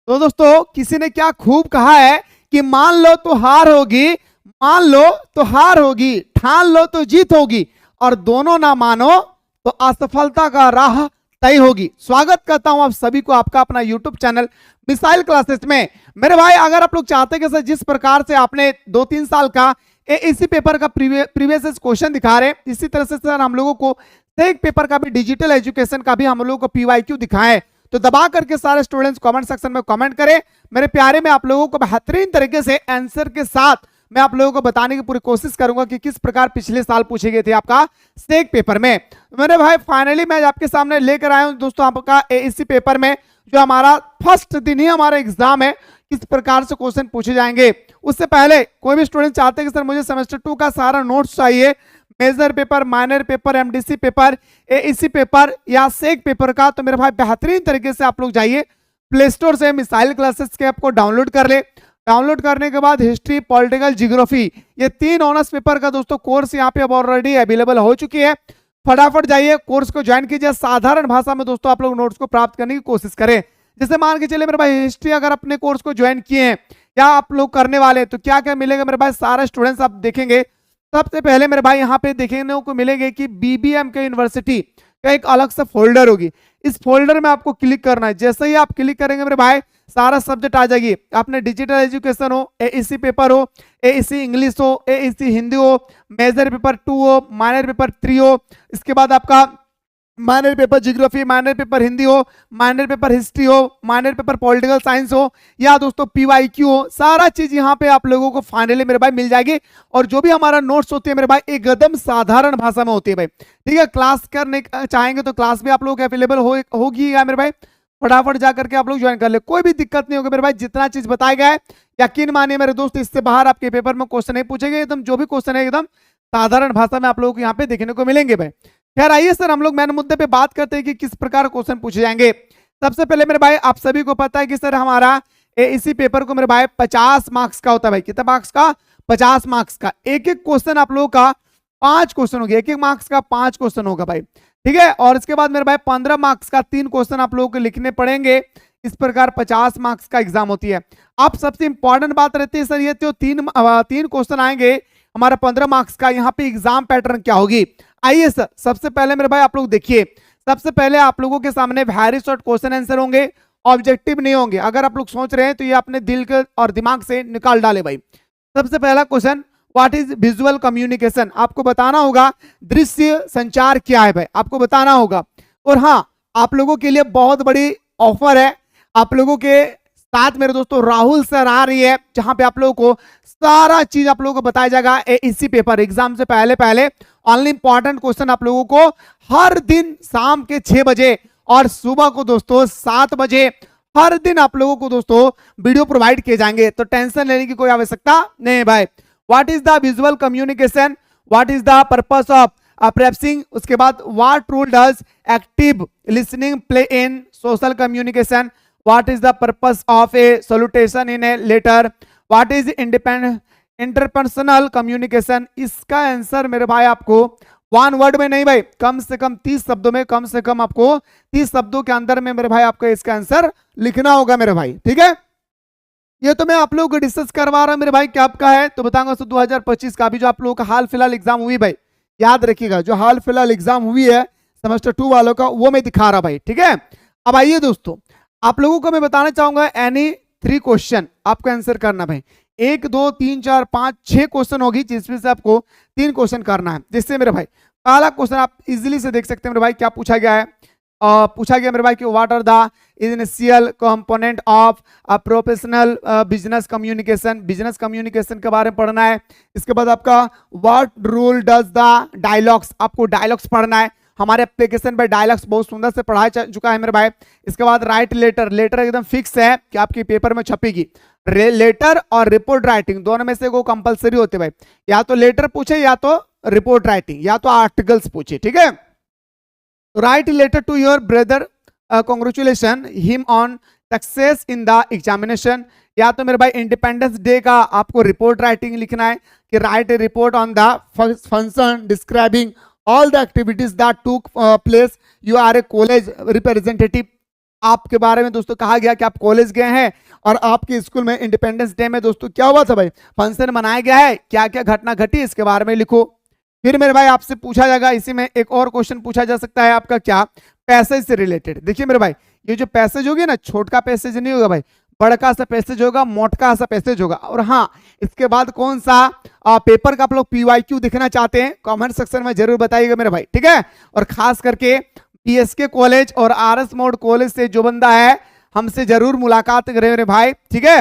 तो दोस्तों किसी ने क्या खूब कहा है कि मान लो तो हार होगी, मान लो तो हार होगी, ठान लो तो जीत होगी, और दोनों ना मानो तो असफलता का राह तय होगी। स्वागत करता हूं आप सभी को आपका अपना यूट्यूब चैनल मिसाइल क्लासेस में। मेरे भाई अगर आप लोग चाहते हैं कि सर जिस प्रकार से आपने 2-3 साल का इसी पेपर का प्रीवियस क्वेश्चन दिखा रहे, इसी तरह से सर हम लोगों को एक पेपर का भी डिजिटल एजुकेशन का भी हम लोगों को पीवाईक्यू दिखाएं, तो दबा करके सारे स्टूडेंट्स कमेंट सेक्शन में कमेंट करें मेरे प्यारे। मैं आप लोगों को बेहतरीन तरीके से आंसर के साथ मैं आप लोगों को बताने की पूरी कोशिश करूंगा कि किस प्रकार पिछले साल पूछे गए थे आपका स्टेक पेपर में। मेरे भाई फाइनली मैं आपके सामने लेकर आया हूं दोस्तों आपका एएससी पेपर में जो हमारा फर्स्ट दिन ही हमारा एग्जाम है, किस प्रकार से क्वेश्चन पूछे जाएंगे। उससे पहले कोई भी स्टूडेंट चाहते हैं कि सर मुझे सेमेस्टर 2 का सारा नोट्स चाहिए, major paper, minor paper, MDC paper, AEC paper या सेक पेपर का, तो मेरे भाई बेहतरीन तरीके से आप लोग जाइए प्ले स्टोर से मिसाइल क्लासेस के ऐप को डाउनलोड कर ले। डाउनलोड करने के बाद हिस्ट्री, पॉलिटिकल, जियोग्राफी, ये 3 ऑनर्स पेपर का दोस्तों कोर्स यहाँ पे अब ऑलरेडी अवेलेबल हो चुकी है। फटाफट जाइए कोर्स को ज्वाइन कीजिए, साधारण भाषा में दोस्तों आप लोग नोट्स को प्राप्त करने की कोशिश करें। जैसे मान के चलिए मेरे भाई हिस्ट्री अगर अपने कोर्स को ज्वाइन किए हैं या आप लोग करने वाले हैं तो क्या क्या मिलेगा मेरे भाई, सारे स्टूडेंट्स आप देखेंगे। सबसे पहले मेरे भाई यहाँ पे देखने को मिलेंगे कि बीबीएम के यूनिवर्सिटी का एक अलग से फोल्डर होगी, इस फोल्डर में आपको क्लिक करना है। जैसे ही आप क्लिक करेंगे मेरे भाई सारा सब्जेक्ट आ जाएगी, आपने डिजिटल एजुकेशन हो, एईसी पेपर हो, एईसी इंग्लिश हो, एईसी हिंदी हो, मेजर पेपर 2 हो, माइनर पेपर 3 हो, इसके बाद आपका minor paper geography, minor paper Hindi हो, माइनर पेपर हिस्ट्री हो, माइनर पेपर पॉलिटिकल साइंस हो या दोस्तों पीवाईक्यू हो, सारा चीज यहाँ पे आप लोगों को फाइनली मेरे भाई मिल जाएगी। और जो भी हमारा नोट्स होती है मेरे भाई एकदम साधारण भाषा में होती है भाई, ठीक है। क्लास करने चाहेंगे तो क्लास भी आप लोग अवेलेबल होगी मेरे भाई, फटाफट जाकर के आप लोग ज्वाइन कर ले, कोई भी दिक्कत नहीं होगी मेरे भाई। जितना चीज बताया गया है यकीन मानिए मेरे दोस्त, इससे बाहर आपके पेपर में क्वेश्चन नहीं पूछेंगे, एकदम जो भी क्वेश्चन है एकदम साधारण भाषा में आप लोगों को यहाँ पे देखने को मिलेंगे भाई। खैर आइए सर हम लोग मेन मुद्दे पे बात करते हैं कि किस प्रकार क्वेश्चन पूछे जाएंगे। सबसे पहले मेरे भाई आप सभी को पता है कि सर हमारा इसी पेपर को मेरे भाई 50 मार्क्स का होता है भाई। कितना मार्क्स का? 50 मार्क्स का। एक एक क्वेश्चन आप लोगों का 5 क्वेश्चन होगा, एक एक मार्क्स का 5 क्वेश्चन होगा भाई, ठीक है। और इसके बाद मेरे भाई 15 मार्क्स का 3 क्वेश्चन आप लोगों को लिखने पड़ेंगे। इस प्रकार 50 मार्क्स का एग्जाम होती है। अब सबसे इंपॉर्टेंट बात रहती है सर ये तो 3 क्वेश्चन आएंगे हमारा 15 मार्क्स का, यहाँ पे एग्जाम पैटर्न क्या होगी। आइए सर सबसे पहले मेरे भाई आप लोग देखिए, सबसे पहले आप लोगों के सामने वेरी शॉर्ट क्वेश्चन आंसर होंगे, ऑब्जेक्टिव नहीं होंगे। अगर आप लोग सोच रहे हैं तो ये अपने दिल के और दिमाग से निकाल डाले भाई। सबसे पहला question, what is visual communication, आपको बताना होगा दृश्य संचार क्या है भाई, आपको बताना होगा। और हाँ आप लोगों के लिए बहुत बड़ी ऑफर है, आप लोगों के साथ मेरे दोस्तों राहुल सर आ रही है, जहां पे आप लोगों को सारा चीज आप लोगों को बताया जाएगा इसी पेपर एग्जाम से पहले ऑनली इंपॉर्टेंट क्वेश्चन आप लोगों को हर दिन शाम के 6 बजे और सुबह को दोस्तों 7 बजे हर दिन आप लोगों को दोस्तों वीडियो प्रोवाइड किए जाएंगे, तो टेंशन लेने की कोई आवश्यकता नहीं भाई। What is the visual communication, what is the purpose of prepping, उसके बाद what role does active listening play in social communication, what is the purpose of a salutation in a letter, what is interpersonal communication। इसका answer मेरे भाई आपको 1 word में नहीं भाई, कम से कम 30 शब्दों में, कम से कम आपको 30 शब्दों के अंदर में मेरे भाई आपको इसका आंसर लिखना होगा मेरे भाई, ठीक है। ये तो मैं आप लोगों को डिस्कस करवा रहा हूं मेरे भाई, क्या आपका है तो बताऊंगा। 2025 का भी जो आप लोगों का हाल फिलहाल एग्जाम हुई भाई, याद रखिएगा जो हाल फिलहाल एग्जाम हुई है सेमेस्टर 2 वालों का वो मैं दिखा रहा भाई, ठीक है। अब आइए दोस्तों आप लोगों को मैं बताना चाहूंगा एनी 3 क्वेश्चन आपको आंसर करना भाई। 1 2 3 4 5 6 क्वेश्चन होगी जिसमें से आपको 3 क्वेश्चन करना है। जिससे मेरे भाई पहला क्वेश्चन आप इजीली से देख सकते हैं मेरे भाई, क्या पूछा गया है। पूछा गया मेरे भाई कि what are the initial component of professional business communication, business communication के बारे में पढ़ना है। इसके बाद आपका what role does the dialogues, आपको डायलॉग्स पढ़ना है। हमारे एप्लीकेशन पर डायलॉग्स बहुत सुंदर से पढ़ाया चुका है मेरे भाई। इसके बाद राइट लेटर, लेटर एकदम फिक्स है कि आपके पेपर में छपेगी। लेटर और रिपोर्ट राइटिंग दोनों में से को कंपलसरी होते भाई, या तो लेटर पूछे या तो रिपोर्ट राइटिंग या तो आर्टिकल्स पूछे, ठीक है। Write letter to your brother, congratulation him on success in the examination, या तो मेरे भाई इंडिपेंडेंस डे का आपको रिपोर्ट राइटिंग लिखना है कि right A report on the function describing all the activities that took place, you are a college representative। आपके बारे में दोस्तों कहा गया कि आप कॉलेज गए हैं और आपके स्कूल में इंडिपेंडेंस डे में दोस्तों क्या हुआ था भाई, फंक्शन मनाया गया है, क्या क्या घटना घटी इसके बारे में लिखो। फिर मेरे भाई आपसे पूछा जाएगा, इसी में एक और क्वेश्चन पूछा जा सकता है आपका, क्या पैसेज से रिलेटेड। देखिए मेरे भाई, ये जो पैसेज होगी ना, छोटा पैसेज नहीं होगा भाई, बड़का सा पैसेज होगा, मोटका सा पैसेज होगा। और हाँ, इसके बाद कौन सा पेपर का आप लोग PYQ देखना चाहते हैं, कमेंट सेक्शन में जरूर बताइएगा मेरे भाई, ठीक है। और खास करके PSK कॉलेज और RS मोड कॉलेज से जो बंदा है, हमसे जरूर मुलाकात करें मेरे भाई, ठीक है।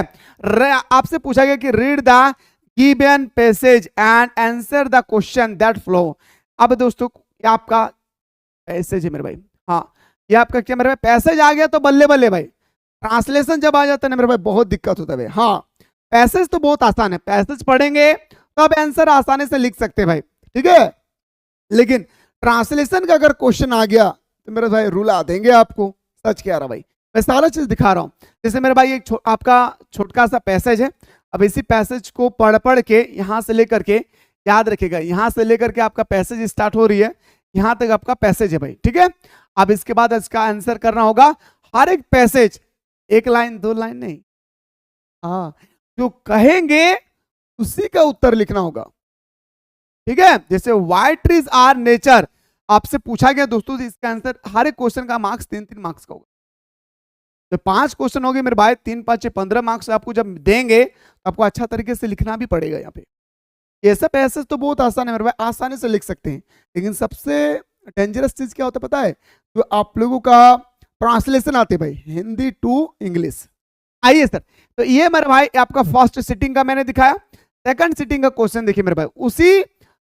आपसे पूछा गया कि read the given passage and answer the question that flow. अब दोस्तों ये आपका पैसेज है मेरे भाई, हाँ ये आपका क्या मेरे भाई, पैसेज आ गया तो बल्ले बल्ले भाई, ट्रांसलेशन जब आ जाता है ना मेरे भाई बहुत दिक्कत होता है भाई। हाँ पैसेज तो बहुत आसान है, पैसेज पढ़ेंगे तो आप आंसर आसानी से लिख सकते हैं भाई, ठीक है। लेकिन ट्रांसलेशन का अगर क्वेश्चन आ गया तो मेरे भाई रुला देंगे आपको, सच कह रहा भाई, मैं सारा चीज दिखा रहा हूँ। जैसे मेरे भाई एक आपका छोटका सा पैसेज है, अब इसी पैसेज को पढ़ पढ़ के यहां से लेकर के, याद रखिएगा यहां से लेकर के आपका पैसेज स्टार्ट हो रही है, यहां तक आपका पैसेज है भाई, ठीक है। अब इसके बाद इसका आंसर करना होगा, हर एक पैसेज एक लाइन दो लाइन नहीं, हाँ जो कहेंगे उसी का उत्तर लिखना होगा, ठीक है। जैसे व्हाई ट्रीज आर नेचर आपसे पूछा गया दोस्तों, इसका आंसर हर एक क्वेश्चन का मार्क्स 3-3 मार्क्स का होगा। तो 5 क्वेश्चन हो गए मेरे भाई, 3-5 15 मार्क्स आपको जब देंगे तो आपको अच्छा तरीके से लिखना भी पड़ेगा यहाँ पे। ये सब पैसेज तो बहुत आसान है मेरे भाई, आसानी से लिख सकते हैं, लेकिन सबसे डेंजरस चीज क्या होता है पता है, तो आप लोगों का ट्रांसलेशन आते भाई, हिंदी टू इंग्लिश। आइए सर, तो ये मेरे भाई आपका फर्स्ट सिटिंग का मैंने दिखाया। सेकंड सिटिंग का क्वेश्चन देखिए मेरे भाई, उसी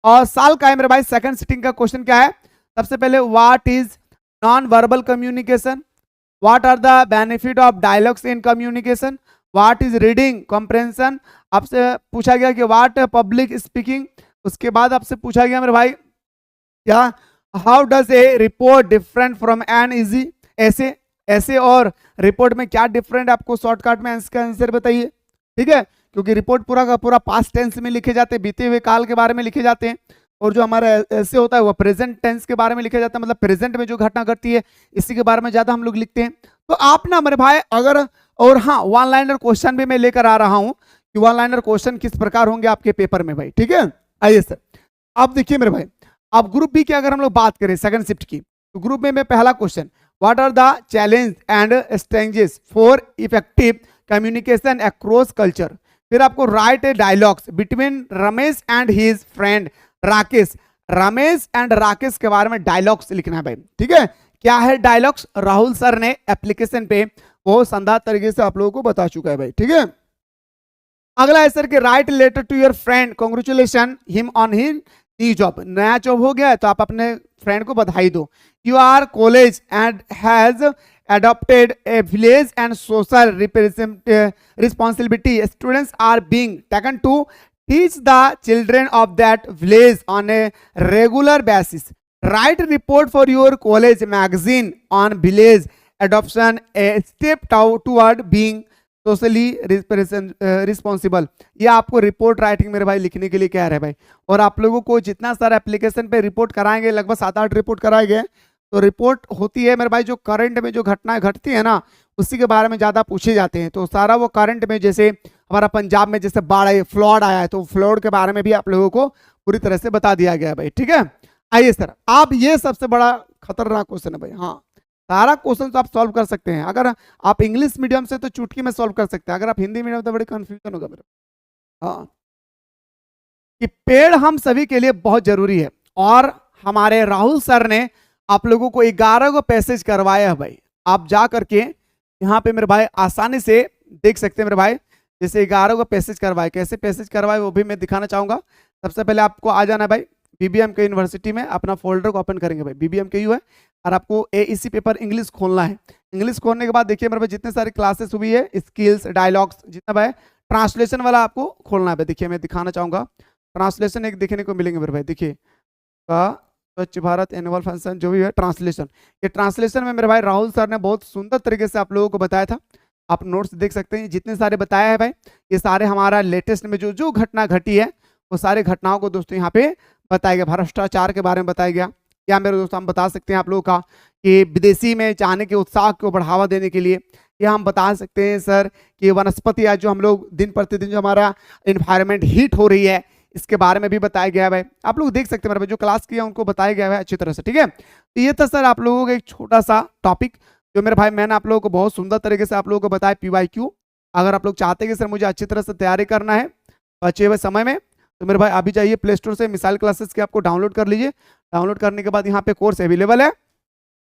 साल का है मेरे भाई। सेकंड सिटिंग का क्वेश्चन क्या है, सबसे पहले what is non verbal communication, what are the benefit of dialogues in communication, what is reading comprehension, आपसे पूछा गया कि व्हाट पब्लिक स्पीकिंग। उसके बाद आपसे पूछा गया मेरे भाई क्या, how does a report different from an easy ऐसे, ऐसे और रिपोर्ट में क्या डिफरेंट, आपको शॉर्टकट में इसका आंसर बताइए, ठीक है। क्योंकि रिपोर्ट पूरा का पूरा पास्ट टेंस में लिखे जाते हैं, बीते हुए काल के बारे में लिखे जाते हैं, और जो हमारा ऐसे होता है वो प्रेजेंट टेंस के बारे में लिखा जाता है, मतलब प्रेजेंट में जो घटना घटती है इसी के बारे में ज्यादा हम लोग लिखते हैं। तो आप ना मेरे भाई अगर, और हाँ वन लाइनर क्वेश्चन भी मैं लेकर आ रहा हूं कि वन लाइनर क्वेश्चन किस प्रकार होंगे आपके पेपर में भाई, ठीक है। आइए सर, आप देखिए मेरे भाई, आप ग्रुप बी की अगर हम लोग बात करें सेकंड शिफ्ट की, तो ग्रुप में पहला question, what are the challenge and strategies for effective communication across culture. फिर आपको write a dialogues between Ramesh and his friend Rakesh, Ramesh and Rakesh के बारे में डायलॉग्स लिखना है भाई, ठीक है। क्या है डायलॉग्स, राहुल सर ने एप्लीकेशन पे बहुत शानदार तरीके से आप लोगों को बता चुका है भाई, ठीक है। अगला है सर कि write letter to your friend congratulation him on his new job, नया जॉब हो गया है तो आप अपने फ्रेंड को बधाई दो। You are college and has adopted a village and social responsibility, students are being taken to teach the children of that village on a regular basis. Write a report for your college magazine on village adoption, a step toward being socially responsible. ये आपको report writing मेरे भाई लिखने के लिए कह रहे हैं भाई, और आप लोगों को जितना सारा एप्लीकेशन पे रिपोर्ट कराएंगे, लगभग 7-8 रिपोर्ट कराएंगे, तो रिपोर्ट होती है मेरे भाई जो करंट में जो घटनाएं घटती है ना उसी के बारे में ज़्यादा पूछे जाते हैं। तो सारा वो करंट में, जैसे हमारा पंजाब में जैसे बाढ़ आई, फ्लड आया है, तो फ्लड के बारे में भी आप लोगों को पूरी तरह से बता दिया गया है भाई, ठीक है। आइए सर, आप ये सबसे बड़ा खतरनाक क्वेश्चन है भाई, हाँ सारा क्वेश्चन तो आप सॉल्व कर सकते हैं, अगर आप इंग्लिश मीडियम से तो चुटकी में सॉल्व कर सकते हैं, अगर आप हिंदी मीडियम तो बड़ी कंफ्यूजन होगा मेरा। हाँ, कि पेड़ हम सभी के लिए बहुत जरूरी है, और हमारे राहुल सर ने आप लोगों को 11 को पैसेज करवाया है भाई। आप जा करके यहाँ पे मेरे भाई आसानी से देख सकते हैं मेरे भाई, जैसे 11 को पैसेज करवाए, कैसे पैसेज करवाए वो भी मैं दिखाना चाहूंगा। सबसे पहले आपको आ जाना है भाई BBM के यूनिवर्सिटी में, अपना फोल्डर को ओपन करेंगे भाई, BBM के यू है, और आपको AEC पेपर इंग्लिश खोलना है। इंग्लिश खोलने के बाद देखिए मेरे भाई जितने सारे क्लासेस हुई है, स्किल्स, डायलॉग्स, जितना भाई ट्रांसलेशन वाला आपको खोलना है भाई। देखिए मैं दिखाना चाहूंगा, ट्रांसलेशन एक देखने को मिलेंगे मेरे भाई, देखिए स्वच्छ भारत एनुअल फंक्शन जो भी है ट्रांसलेशन, ये ट्रांसलेशन में मेरे भाई राहुल सर ने बहुत सुंदर तरीके से आप लोगों को बताया था। आप नोट्स देख सकते हैं, जितने सारे बताया है भाई, ये सारे हमारा लेटेस्ट में जो जो घटना घटी है वो सारे घटनाओं को दोस्तों यहाँ पे बताया गया। भ्रष्टाचार के बारे में बताया गया, या मेरे दोस्तों हम बता सकते हैं आप लोगों का कि विदेशी में जाने के उत्साह को बढ़ावा देने के लिए, या हम बता सकते हैं सर कि वनस्पति आज जो हम लोग दिन प्रतिदिन जो हमारा इन्वायरमेंट हीट हो रही है इसके बारे में भी बताया गया है। आप लोग देख सकते हैं मेरे भाई जो क्लास किया उनको बताया गया है अच्छी तरह से, ठीक है। तो ये था सर आप लोगों का एक छोटा सा टॉपिक जो मेरे भाई मैंने आप लोगों को बहुत सुंदर तरीके से आप लोगों को बताया PYQ। अगर आप लोग चाहते हैं कि सर मुझे अच्छी तरह से तैयारी करना है बचे हुए समय में, तो मेरे भाई अभी जाइए प्ले स्टोर से मिसाइल क्लासेस के आपको डाउनलोड कर लीजिए। डाउनलोड करने के बाद यहाँ पे कोर्स अवेलेबल है,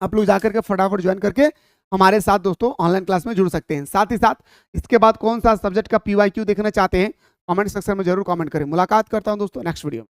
आप लोग जाकर के फटाफट ज्वाइन करके हमारे साथ दोस्तों ऑनलाइन क्लास में जुड़ सकते हैं। साथ ही साथ इसके बाद कौन सा सब्जेक्ट का PYQ देखना चाहते हैं कमेंट सेक्शन में जरूर कमेंट करें। मुलाकात करता हूं दोस्तों नेक्स्ट वीडियो में।